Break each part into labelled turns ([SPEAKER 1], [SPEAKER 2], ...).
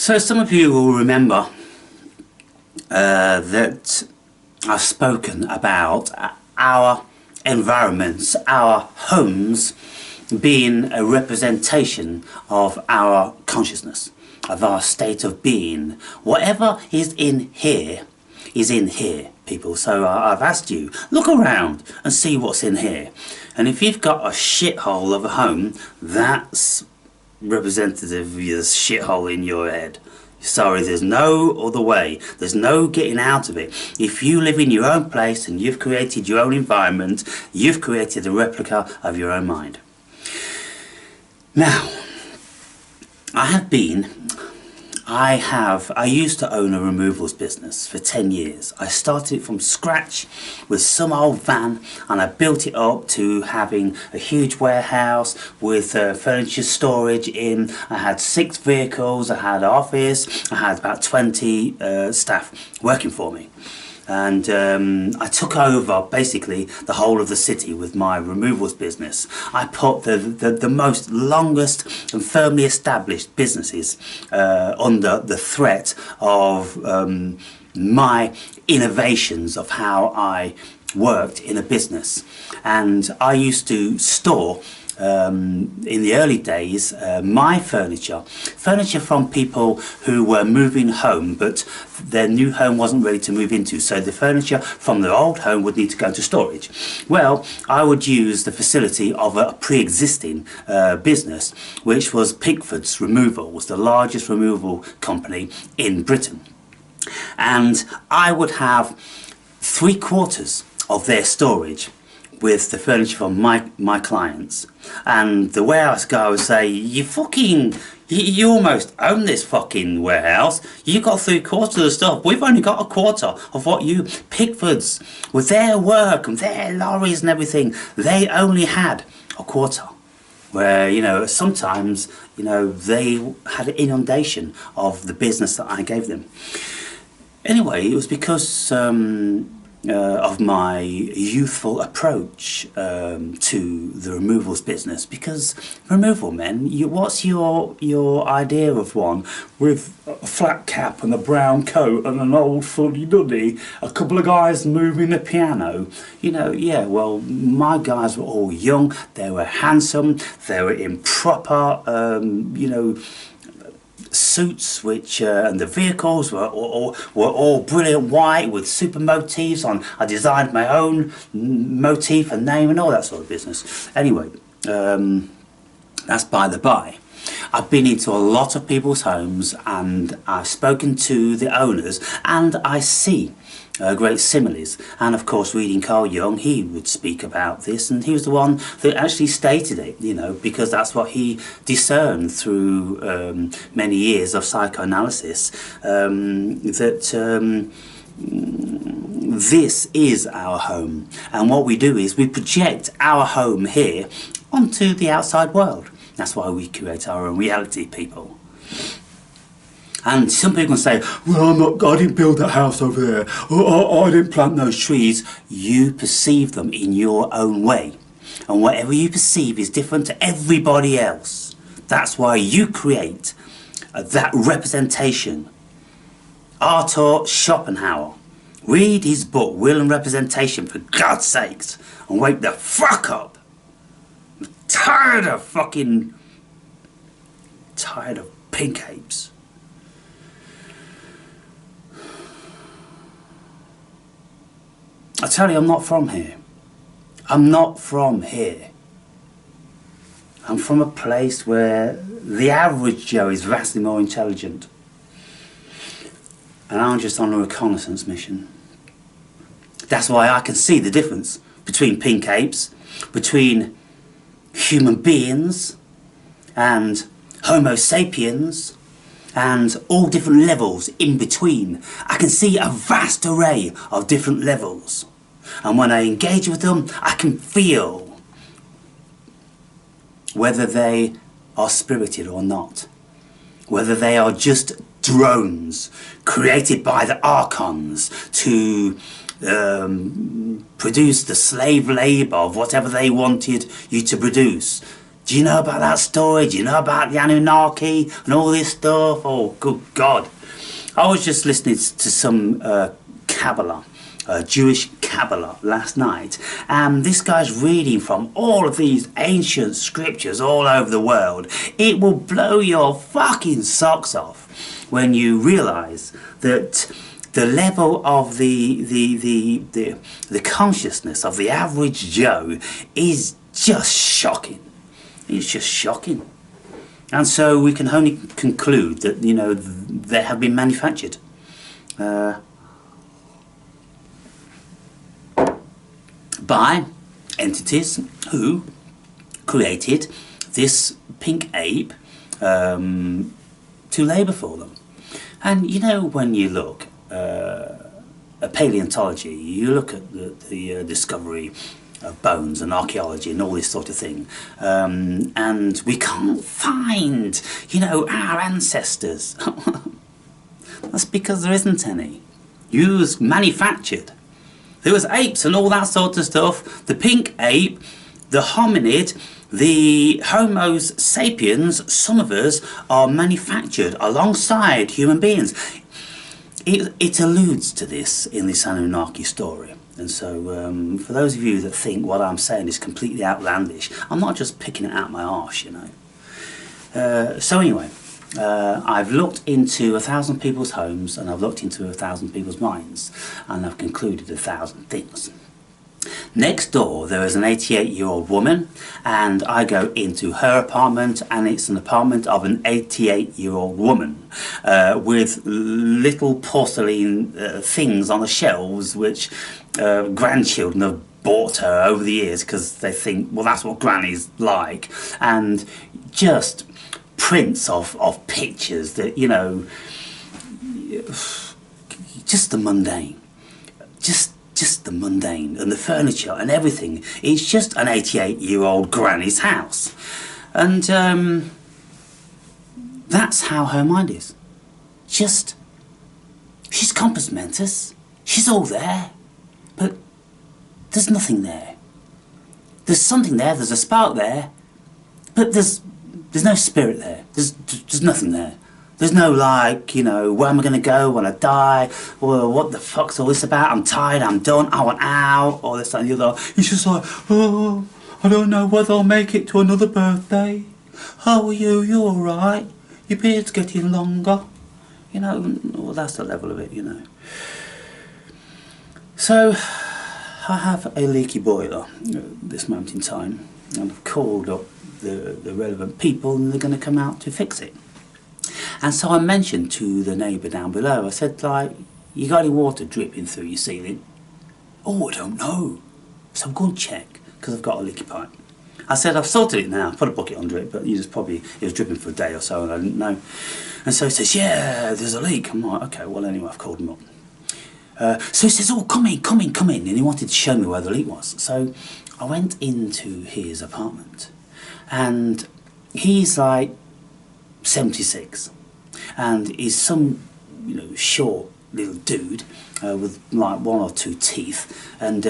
[SPEAKER 1] So some of you will remember that I've spoken about our environments, our homes being a representation of our consciousness, of our state of being. Whatever is in here, people. So I've asked you, look around and see what's in here. And if you've got a shithole of a home, that's representative of the shithole in your head. Sorry, there's no other way. There's no getting out of it. If you live in your own place and you've created your own environment, you've created a replica of your own mind. Now, I used to own a removals business for 10 years. I started from scratch with some old van, and I built it up to having a huge warehouse with furniture storage in. I had 6 vehicles, I had an office, I had about 20 staff working for me. And I took over basically the whole of the city with my removals business. I put the most longest and firmly established businesses under the threat of my innovations of how I worked in a business. And I used to store in the early days my furniture from people who were moving home, but their new home wasn't ready to move into, so the furniture from their old home would need to go to storage. Well, I would use the facility of a pre-existing business, which was Pickford's Removal, was the largest removal company in Britain, and I would have 3/4 of their storage with the furniture from my clients. And the warehouse guy would say, you almost own this fucking warehouse. You got 3/4 of the stuff. We've only got 1/4 of what you, Pickfords, with their work and their lorries and everything, they only had 1/4. Where, you know, sometimes, you know, they had an inundation of the business that I gave them. Anyway, it was because of my youthful approach to the removals business, because removal men, what's your idea of one with a flat cap and a brown coat and an old fuddy duddy, a couple of guys moving a piano? You know, yeah, well, my guys were all young, they were handsome, they were in proper you know, suits, which and the vehicles were all brilliant white with super motifs on. I designed my own motif and name and all that sort of business. Anyway, that's by the by. I've been into a lot of people's homes and I've spoken to the owners, and I see great similes. And of course, reading Carl Jung, he would speak about this, and he was the one that actually stated it, you know, because that's what he discerned through many years of psychoanalysis, that this is our home, and what we do is we project our home here onto the outside world. That's why we create our own reality, people. And some people can say, well, I didn't build that house over there, or I didn't plant those trees. You perceive them in your own way, and whatever you perceive is different to everybody else. That's why you create that representation. Arthur Schopenhauer, read his book Will and Representation, for God's sakes, and wake the fuck up. I'm tired of pink apes. I tell you, I'm not from here. I'm not from here. I'm from a place where the average Joe is vastly more intelligent. And I'm just on a reconnaissance mission. That's why I can see the difference between pink apes, between human beings and Homo sapiens, and all different levels in between. I can see a vast array of different levels, and when I engage with them, I can feel whether they are spirited or not, whether they are just drones created by the archons to produce the slave labour of whatever they wanted you to produce. Do you know about that story? Do you know about the Anunnaki and all this stuff? Oh, good God. I was just listening to some Kabbalah, Jewish Kabbalah last night, and this guy's reading from all of these ancient scriptures all over the world. It will blow your fucking socks off when you realise that the level of the consciousness of the average Joe is just shocking. It's just shocking. And so we can only conclude that, you know, they have been manufactured. By entities who created this pink ape to labour for them. And you know, when you look at paleontology, you look at the discovery of bones and archaeology and all this sort of thing, and we can't find, you know, our ancestors. That's because there isn't any. You was manufactured. There was apes and all that sort of stuff. The pink ape, the hominid, the Homo sapiens, some of us are manufactured alongside human beings. It alludes to this in this Anunnaki story. And so for those of you that think what I'm saying is completely outlandish, I'm not just picking it out my arse, you know. So anyway, I've looked into 1,000 people's homes, and I've looked into 1,000 people's minds, and I've concluded 1,000 things. Next door there is an 88-year-old woman, and I go into her apartment, and it's an apartment of an 88-year-old woman with little porcelain things on the shelves which grandchildren have bought her over the years because they think, well, that's what granny's like, and just prints of pictures that, you know, just the mundane, just the mundane, and the furniture and everything. It's just an 88-year-old granny's house, and that's how her mind is. Just, she's compos mentis, she's all there, but there's nothing there. There's something there, there's a spark there, but there's no spirit there. There's nothing there. There's no, like, you know, where am I going to go when I die? Or what the fuck's all this about? I'm tired, I'm done, I want out, or this and the other. It's just like, oh, I don't know whether I'll make it to another birthday. How are you? You alright? Your beard's getting longer. You know, well, that's the level of it, you know. So, I have a leaky boiler at this moment in time, and I've called up the relevant people, and they're going to come out to fix it. And so I mentioned to the neighbour down below, I said, like, you got any water dripping through your ceiling? Oh, I don't know. So I'm going to check, because I've got a leaky pipe. I said, I've sorted it now, put a bucket under it, but it was dripping for a day or so and I didn't know. And so he says, yeah, there's a leak. I'm like, okay, well anyway, I've called him up. So he says, oh, come in, and he wanted to show me where the leak was. So I went into his apartment, and he's like 76, and he's some, you know, short little dude with like 1 or 2 teeth, and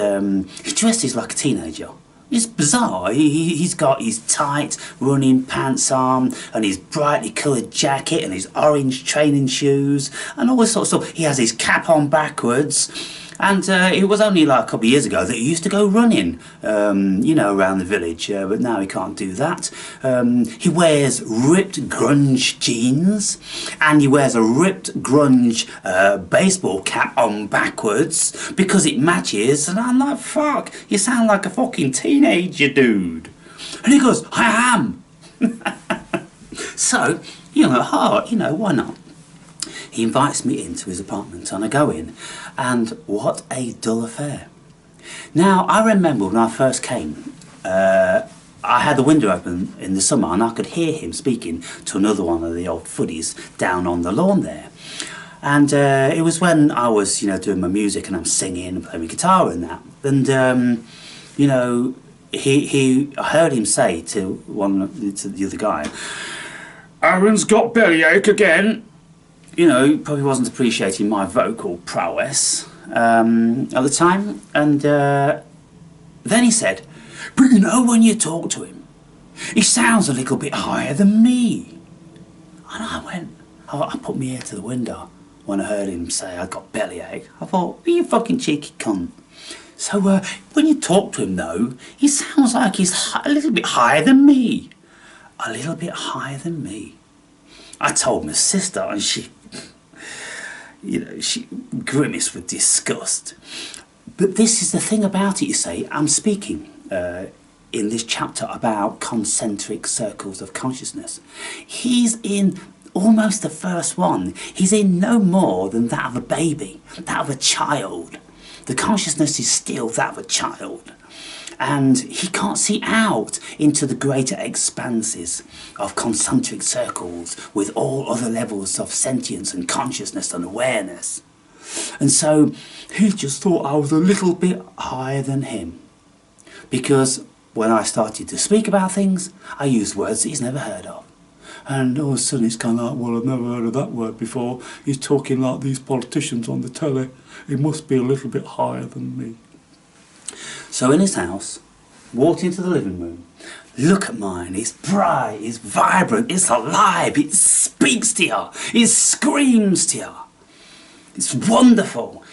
[SPEAKER 1] he dresses like a teenager. It's bizarre. He's got his tight running pants on, and his brightly coloured jacket, and his orange training shoes, and all this sort of stuff. He has his cap on backwards, and it was only like a couple of years ago that he used to go running, you know, around the village, but now he can't do that. He wears ripped grunge jeans, and he wears a ripped grunge baseball cap on backwards because it matches, and I'm like, fuck, you sound like a fucking teenager, dude. And he goes, I am. So, you know, heart, you know, why not? He invites me into his apartment, and I go in, and what a dull affair. Now, I remember when I first came, I had the window open in the summer, and I could hear him speaking to another one of the old footies down on the lawn there. And it was when I was, you know, doing my music, and I'm singing and playing guitar and that. And, you know, I heard him say to the other guy, Aaron's got bellyache again. You know, probably wasn't appreciating my vocal prowess at the time. And then he said, but you know, when you talk to him, He sounds a little bit higher than me. And I put my ear to the window when I heard him say I got bellyache. I thought, you fucking cheeky cunt. So when you talk to him though, he sounds like he's a little bit higher than me. A little bit higher than me. I told my sister and she, she grimaced with disgust. But this is the thing about it, you see. I'm speaking in this chapter about concentric circles of consciousness. He's in almost the first one. He's in no more than that of a baby, that of a child. The consciousness is still that of a child. And he can't see out into the greater expanses of concentric circles with all other levels of sentience and consciousness and awareness. And so he just thought I was a little bit higher than him. Because when I started to speak about things, I used words that he's never heard of. And all of a sudden it's kind of like, well, I've never heard of that word before. He's talking like these politicians on the telly. He must be a little bit higher than me. So in his house, walked into the living room. Look at mine, it's bright, it's vibrant, it's alive, it speaks to you, it screams to you. It's wonderful.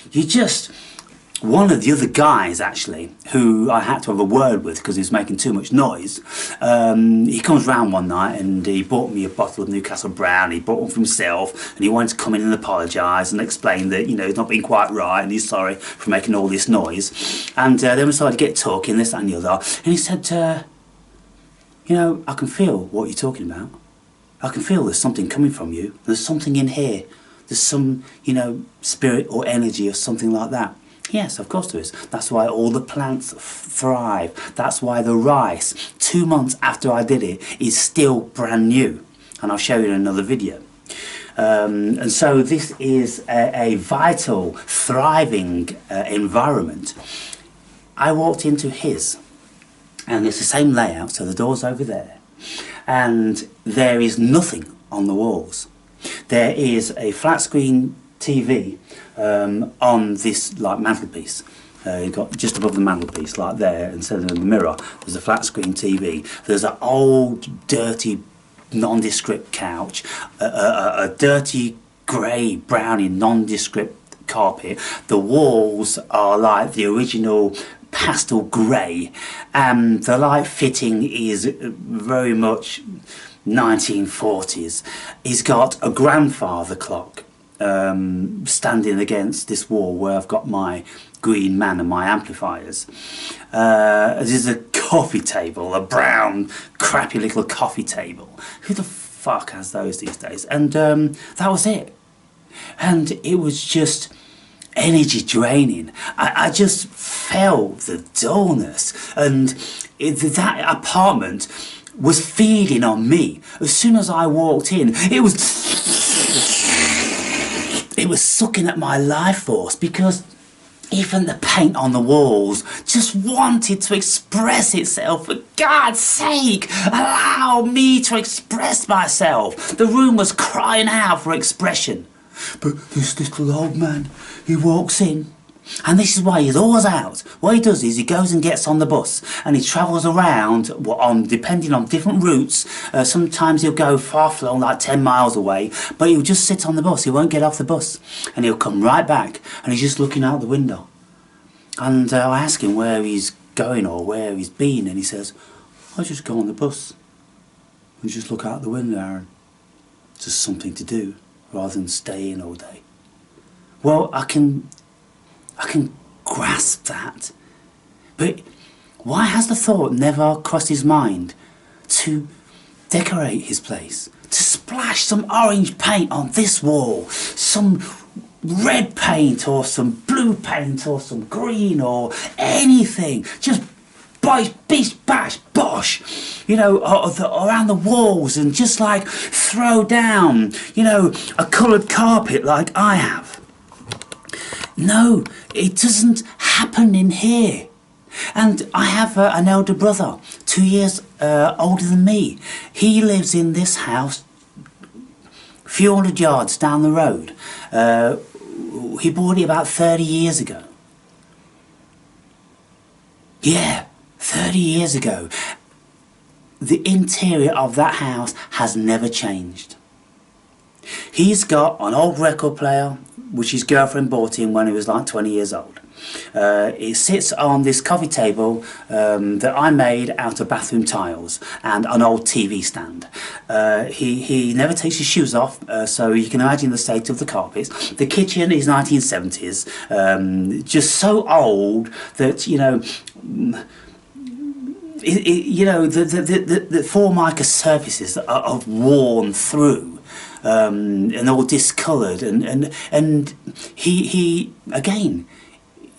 [SPEAKER 1] One of the other guys, actually, who I had to have a word with because he was making too much noise, he comes round one night and he bought me a bottle of Newcastle Brown. He bought one for himself and he wanted to come in and apologise and explain that, he's not been quite right and he's sorry for making all this noise. And then we started to get talking, this and the other. And he said, I can feel what you're talking about. I can feel there's something coming from you. There's something in here. There's some, spirit or energy or something like that. Yes, of course there is. That's why all the plants thrive. That's why the rice, 2 months after I did it, is still brand new. And I'll show you in another video. And so this is a vital, thriving environment. I walked into his, and it's the same layout, so the door's over there. And there is nothing on the walls. There is a flat screen TV on this mantelpiece. You've got just above the mantelpiece, like there, instead of the mirror, there's a flat screen TV. There's an old, dirty, nondescript couch, a dirty, grey, browny, nondescript carpet. The walls are like the original pastel grey, and the light fitting is very much 1940s. He's got a grandfather clock standing against this wall where I've got my Green Man and my amplifiers. There's a coffee table, a brown, crappy little coffee table. Who the fuck has those these days? And that was it. And it was just energy draining. I just felt the dullness, and that apartment was feeding on me. As soon as I walked in, it was sucking at my life force, because even the paint on the walls just wanted to express itself. For God's sake, allow me to express myself. The room was crying out for expression. But this little old man, he walks in, and this is why he's always out. What he does is he goes and gets on the bus and he travels around depending on different routes. Sometimes he'll go far flung, like 10 miles away, but he'll just sit on the bus. He won't get off the bus, and he'll come right back and he's just looking out the window. And I ask him where he's going or where he's been, and he says, I just go on the bus and just look out the window, Aaron. Just something to do rather than stay in all day. Well, I can grasp that, but why has the thought never crossed his mind to decorate his place, to splash some orange paint on this wall, some red paint or some blue paint or some green or anything, just bish bash bosh, around the walls, and just like throw down, a coloured carpet like I have. No, it doesn't happen in here. And I have an elder brother, 2 years older than me. He lives in this house a few hundred yards down the road. He bought it about 30 years ago. Yeah, 30 years ago. the interior of that house has never changed. He's got an old record player which his girlfriend bought him when he was like 20 years old. It sits on this coffee table that I made out of bathroom tiles and an old TV stand. He never takes his shoes off, so you can imagine the state of the carpets. The kitchen is 1970s, just so old that, you know, the Formica surfaces are worn through. And all discoloured, and he again,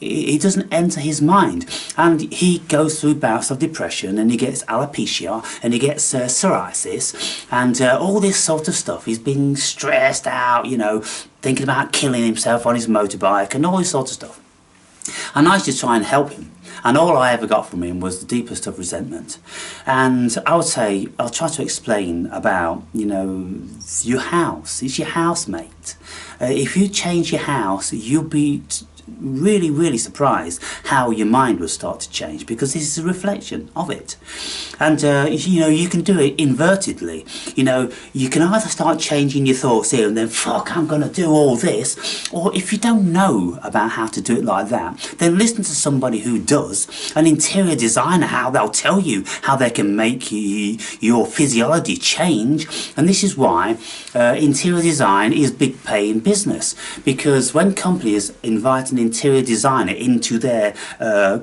[SPEAKER 1] it doesn't enter his mind, and he goes through bouts of depression, and he gets alopecia, and he gets psoriasis, and all this sort of stuff. He's being stressed out, you know, thinking about killing himself on his motorbike, and all this sort of stuff. And I used to try and help him. And all I ever got from him was the deepest of resentment. And I would say, I'll try to explain about, you know, your house. It's your housemate. If you change your house, you'll be really, really surprised how your mind will start to change, because this is a reflection of it. And you know, you can do it invertedly. You know, you can either start changing your thoughts here and then, fuck, I'm gonna do all this, or if you don't know about how to do it like that, then listen to somebody who does, an interior designer, how they'll tell you how they can make your physiology change. And this is why interior design is big paying business, because when companies invite an interior designer into their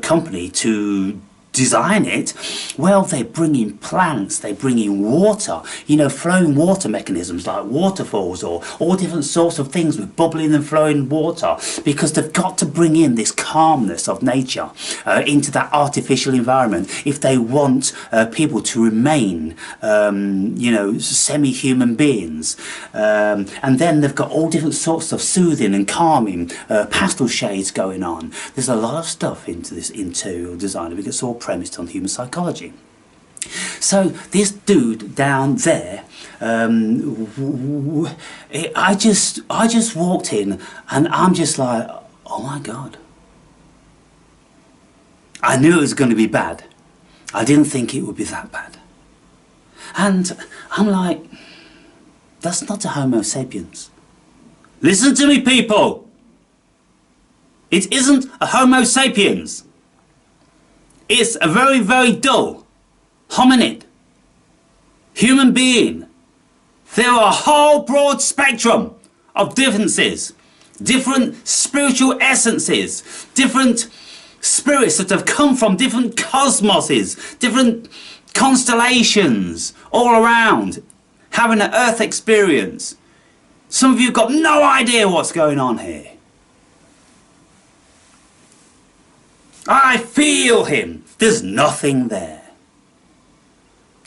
[SPEAKER 1] company to design it, well, they bring in plants, they bring in water, you know, flowing water mechanisms like waterfalls, or all different sorts of things with bubbling and flowing water, because they've got to bring in this calmness of nature into that artificial environment if they want people to remain, you know, semi-human beings. And then they've got all different sorts of soothing and calming pastel shades going on. There's a lot of stuff into this interior design, because it's all premised on human psychology. So this dude down there, I just walked in, and I'm just like, oh my God. I knew it was going to be bad. I didn't think it would be that bad. And I'm like, that's not a Homo sapiens. Listen to me, people. It isn't a Homo sapiens. It's a very, very dull hominid, human being. There are a whole broad spectrum of differences, different spiritual essences, different spirits that have come from different cosmoses, different constellations, all around, having an Earth experience. Some of you have got no idea what's going on here. I feel him. There's nothing there.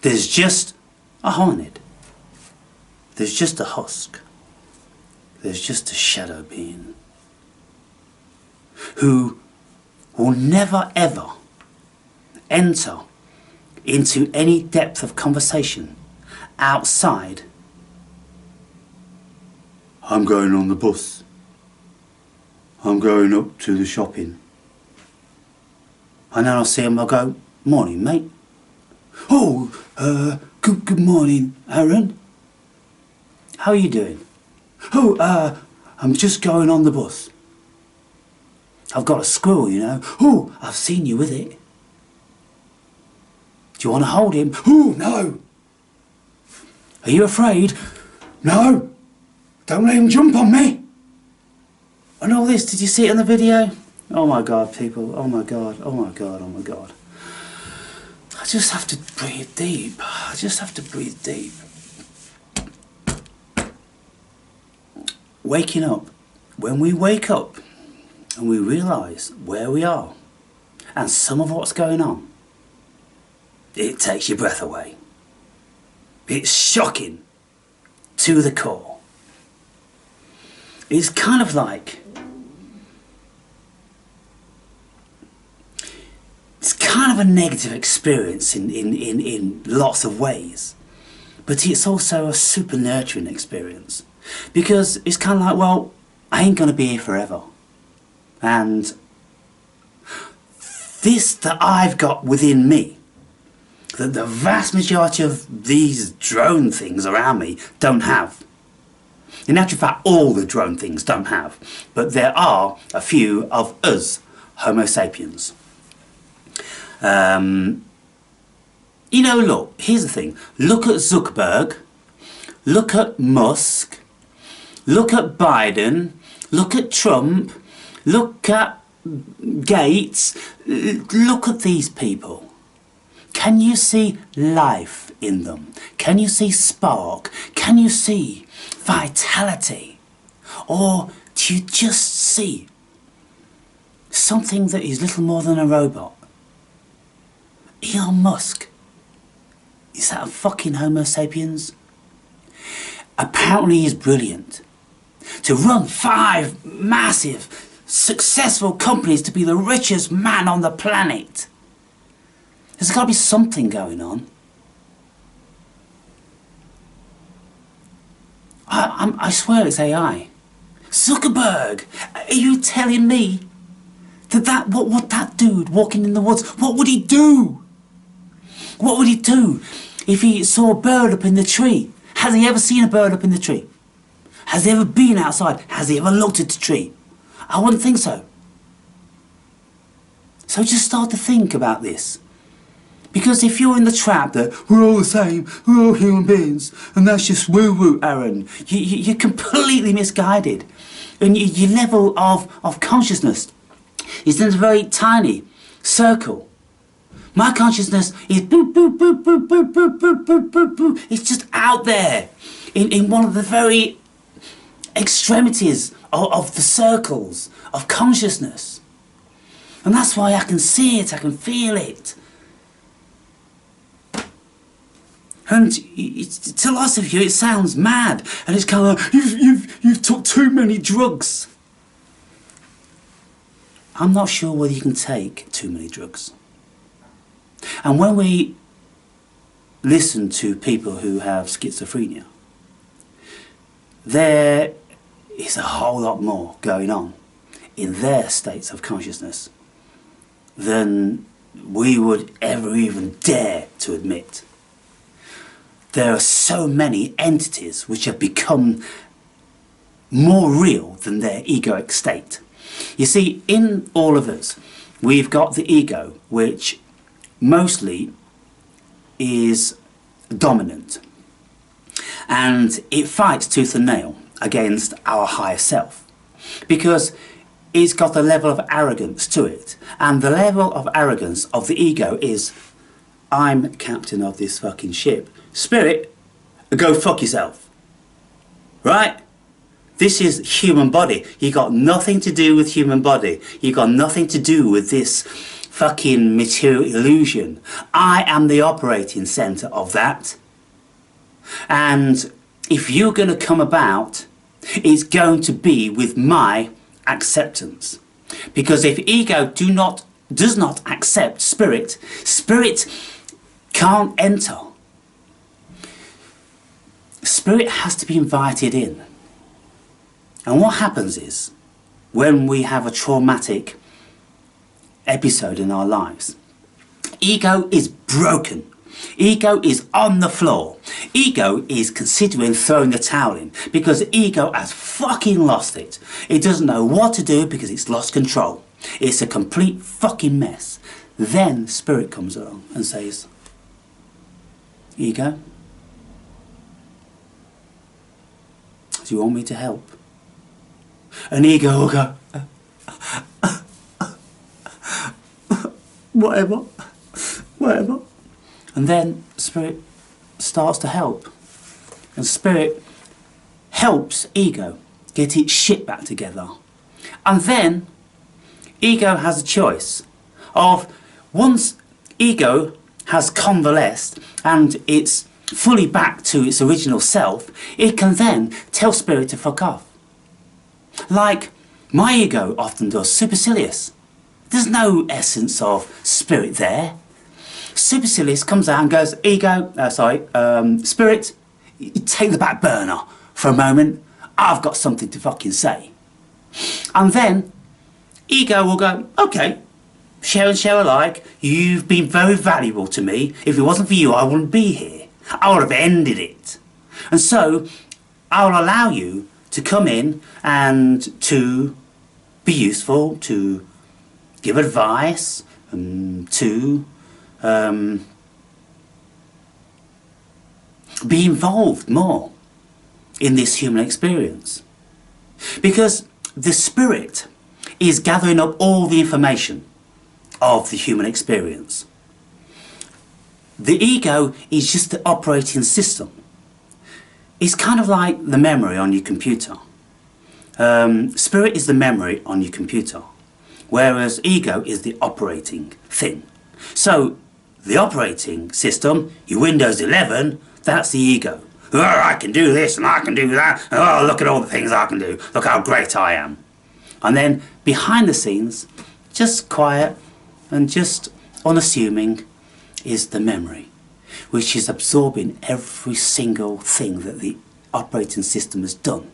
[SPEAKER 1] There's just a hominid. There's just a husk. There's just a shadow being who will never ever enter into any depth of conversation outside. I'm going on the bus. I'm going up to the shopping. And then I'll see him, I'll go, morning, mate. Oh, good morning, Aaron. How are you doing? Oh, I'm just going on the bus. I've got a squirrel, you know. Oh, I've seen you with it. Do you want to hold him? Oh, no. Are you afraid? No. Don't let him jump on me. And all this, did you see it in the video? Oh my God, people, oh my God, oh my God, oh my God. I just have to breathe deep. I just have to breathe deep. Waking up. When we wake up and we realise where we are and some of what's going on, it takes your breath away. It's shocking to the core. It's kind of like, it's kind of a negative experience in lots of ways, but it's also a super nurturing experience, because it's kind of like, well, I ain't going to be here forever, and this that I've got within me that the vast majority of these drone things around me don't have. In actual fact, all the drone things don't have, but there are a few of us, Homo sapiens. You know, look, here's the thing. Look at Zuckerberg, look at Musk, look at Biden, look at Trump, look at Gates, look at these people. Can you see life in them? Can you see spark? Can you see vitality? Or do you just see something that is little more than a robot? Elon Musk, is that a fucking Homo sapiens? Apparently he's brilliant. To run 5 massive, successful companies, to be the richest man on the planet. There's got to be something going on. I swear it's AI. Zuckerberg, are you telling me that what would that dude walking in the woods, what would he do? What would he do if he saw a bird up in the tree? Has he ever seen a bird up in the tree? Has he ever been outside? Has he ever looked at the tree? I wouldn't think so. So just start to think about this. Because if you're in the trap that we're all the same, we're all human beings, and that's just woo-woo, Aaron, you're completely misguided. And your level of consciousness is in a very tiny circle. My consciousness is boop, boop, boop, boop, boop, boop, boop, boop, boop, boop. It's just out there in one of the very extremities of the circles of consciousness. And that's why I can see it, I can feel it. And to lots of you it sounds mad, and it's kind of like, you've took too many drugs. I'm not sure whether you can take too many drugs. And when we listen to people who have schizophrenia, there is a whole lot more going on in their states of consciousness than we would ever even dare to admit. There are so many entities which have become more real than their egoic state. You see, in all of us, we've got the ego, which mostly is dominant. And it fights tooth and nail against our higher self. Because it's got a level of arrogance to it. And the level of arrogance of the ego is, I'm captain of this fucking ship. Spirit, go fuck yourself. Right? This is human body. You got nothing to do with human body. You got nothing to do with this fucking material illusion. I am the operating centre of that. And if you're going to come about, it's going to be with my acceptance. Because if ego does not accept spirit, spirit can't enter. Spirit has to be invited in. And what happens is, when we have a traumatic episode in our lives, ego is broken. Ego is on the floor. Ego is considering throwing the towel in because ego has fucking lost it. It doesn't know what to do because it's lost control. It's a complete fucking mess. Then spirit comes along and says, ego, do you want me to help? And ego will go, whatever. And then spirit starts to help. And spirit helps ego get its shit back together. And then ego has a choice of, once ego has convalesced and it's fully back to its original self, it can then tell spirit to fuck off. Like my ego often does, supercilious. There's no essence of spirit there. Supercilious comes out and goes, spirit, you take the back burner for a moment. I've got something to fucking say. And then ego will go, okay, share and share alike. You've been very valuable to me. If it wasn't for you, I wouldn't be here. I would have ended it. And so, I'll allow you to come in and to be useful, to give advice, to be involved more in this human experience. Because the spirit is gathering up all the information of the human experience. The ego is just the operating system. It's kind of like the memory on your computer. Spirit is the memory on your computer, whereas ego is the operating thing. So the operating system, your Windows 11, that's the ego. Oh, I can do this and I can do that. Oh, look at all the things I can do. Look how great I am. And then behind the scenes, just quiet and just unassuming, is the memory, which is absorbing every single thing that the operating system has done.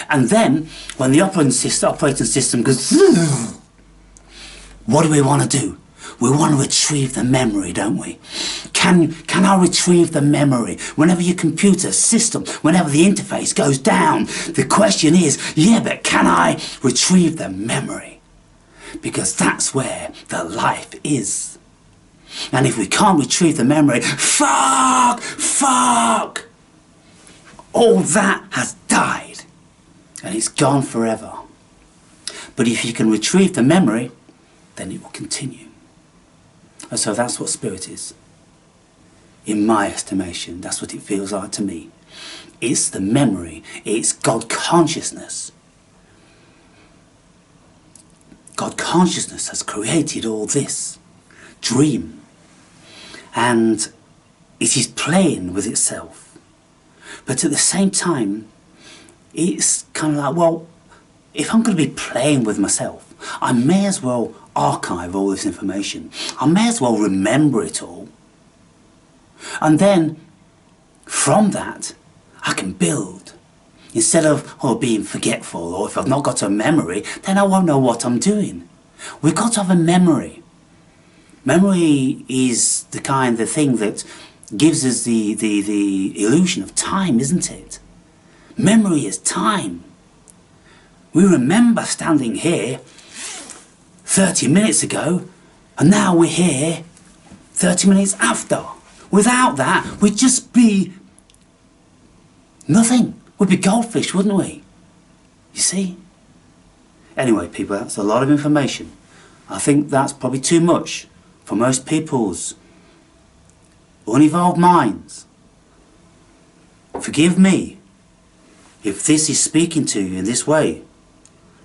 [SPEAKER 1] And then, when the operating system goes, what do we want to do? We want to retrieve the memory, don't we? Can I retrieve the memory? Whenever your computer system, whenever the interface goes down, the question is, yeah, but can I retrieve the memory? Because that's where the life is. And if we can't retrieve the memory, fuck! All that has died. And it's gone forever. But if you can retrieve the memory, then it will continue. And so that's what spirit is. In my estimation, that's what it feels like to me. It's the memory. It's God consciousness. God consciousness has created all this dream. And it is playing with itself. But at the same time, it's kind of like, well, if I'm going to be playing with myself, I may as well archive all this information. I may as well remember it all. And then, from that, I can build. Instead of being forgetful, or if I've not got a memory, then I won't know what I'm doing. We've got to have a memory. Memory is the thing that gives us the illusion of time, isn't it? Memory is time. We remember standing here 30 minutes ago, and now we're here 30 minutes after. Without that, we'd just be nothing. We'd be goldfish, wouldn't we? You see? Anyway, people, that's a lot of information. I think that's probably too much for most people's unevolved minds. Forgive me if this is speaking to you in this way,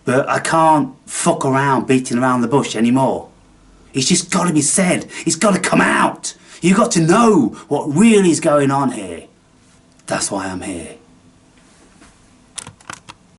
[SPEAKER 1] but I can't fuck around beating around the bush anymore. It's just got to be said. It's got to come out. You've got to know what really is going on here. That's why I'm here.